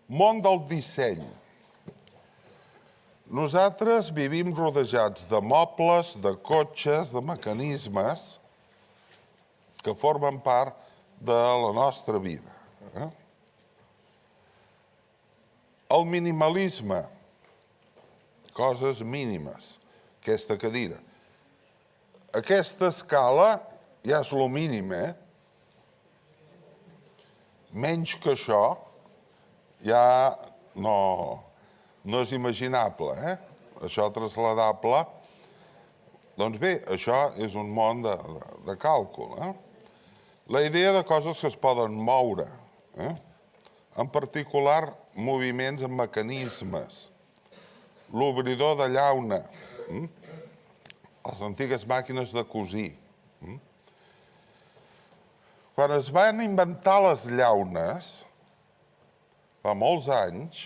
Món del disseny. Nosaltres vivim rodejats de mobles, de cotxes, de mecanismes que formen part de la nostra vida. El minimalisme, coses mínimes, aquesta cadira. Aquesta escala ja és el mínim, Menys que això ja no és imaginable, Això trasladable. Doncs bé, això és un món de càlcul, La idea de coses que es poden moure, en particular moviments amb mecanismes. L'obridor de llauna, les antigues màquines de cosir. Quan es van inventar les llaunes, fa molts anys,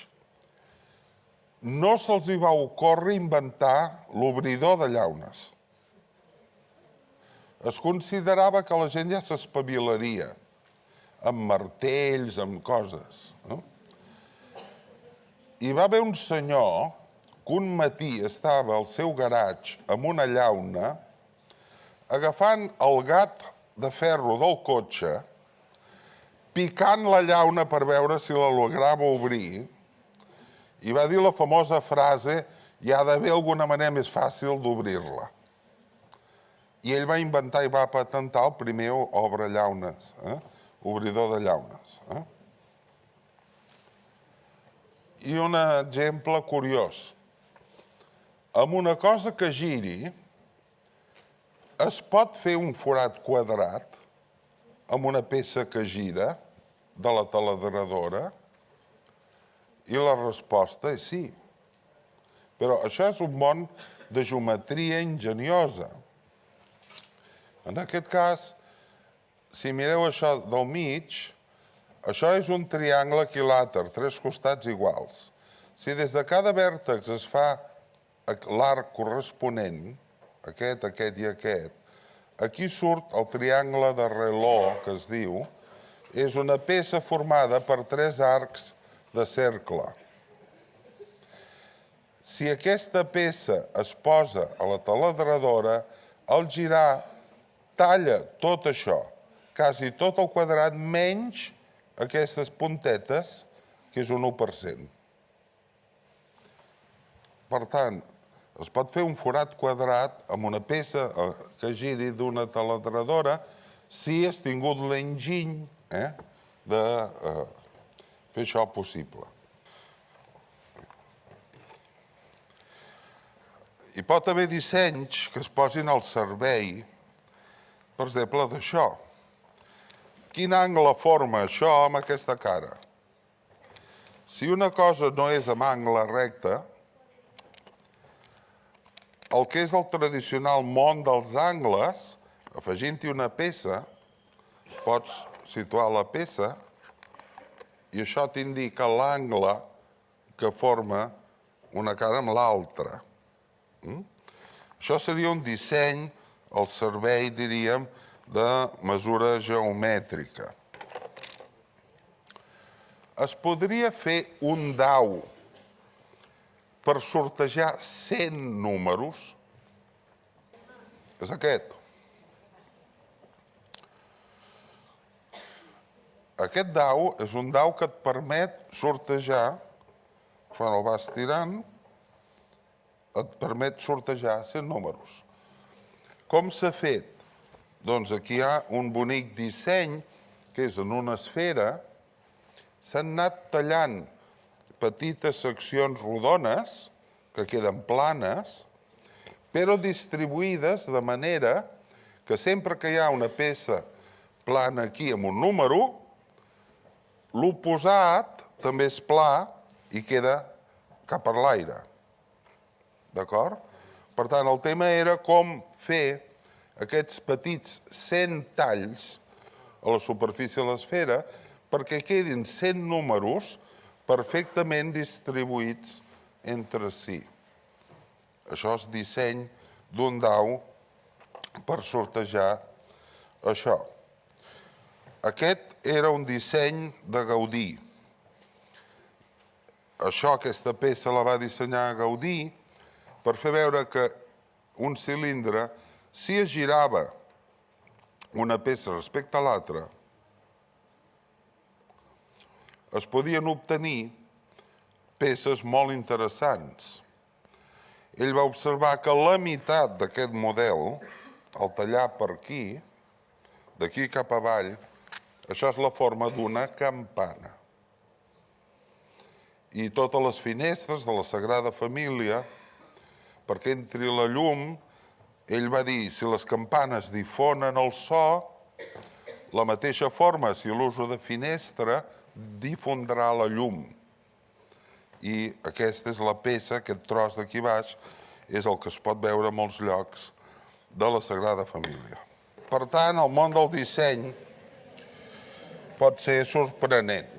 no se'ls va ocórrer inventar l'obridor de llaunes. Es considerava que la gent ja s'espavilaria amb martells, amb coses. Hi va haver un senyor que un matí estava al seu garatge amb una llauna agafant el gat de ferro del cotxe, picant la llauna per veure si la lograva obrir, i va dir la famosa frase «hi ha d'haver alguna manera més fàcil d'obrir-la». I ell va inventar i va patentar el primer obrellaunes, obridor de llaunes. I un exemple curiós. Amb una cosa que giri, es pot fer un forat quadrat amb una peça que gira de la taladradora? I la resposta és sí. Però això és un món de geometria enginyosa. En aquest cas, si mireu això del mig, això és un triangle equilàter, tres costats iguals. Si des de cada vèrtex es fa l'arc corresponent, aquest i aquest, aquí surt el triangle de Rayleigh, que es diu, és una peça formada per tres arcs de cercle. Si aquesta peça es posa a la taladradora, al girar talla tot això, quasi tot el quadrat, menys aquestes puntetes, que és un 1%. Per tant, es pot fer un forat quadrat amb una peça que giri d'una taladradora si has tingut l'enginy de fer això possible. Hi pot haver dissenys que es posin al servei, per exemple, d'això. Quin angle forma això amb aquesta cara? Si una cosa no és amb angle recte, el que és el tradicional món dels angles, afegint-hi una peça, pots situar la peça i això t'indica l'angle que forma una cara amb l'altra. Això seria un disseny al servei, diríem, de mesura geomètrica. Es podria fer un dau per sortejar 100 números. És aquest. Aquest dau és un dau que et permet sortejar, quan el vas tirant, et permet sortejar 100 números. Com s'ha fet? Doncs aquí hi ha un bonic disseny, que és en una esfera, s'han anat tallant petites seccions rodones, que queden planes, però distribuïdes de manera que sempre que hi ha una peça plana aquí amb un número, l'oposat també és pla i queda cap per l'aire. D'acord? Per tant, el tema era com fer aquests petits 100 talls a la superfície de l'esfera perquè quedin 100 números perfectament distribuïts entre si. Això és disseny d'un dau per sortejar això. Aquest era un disseny de Gaudí. aquesta peça la va dissenyar Gaudí per fer veure que un cilindre, si es girava una peça respecte a l'altra, es podien obtenir peces molt interessants. Ell va observar que la meitat d'aquest model, al tallar per aquí, d'aquí cap avall, això és la forma d'una campana. I totes les finestres de la Sagrada Família, perquè entri la llum, ell va dir, si les campanes difonen el so, la mateixa forma, si l'uso de finestra, difondrà la llum. I aquesta és la peça, aquest tros d'aquí baix, és el que es pot veure a molts llocs de la Sagrada Família. Per tant, el món del disseny pot ser sorprenent.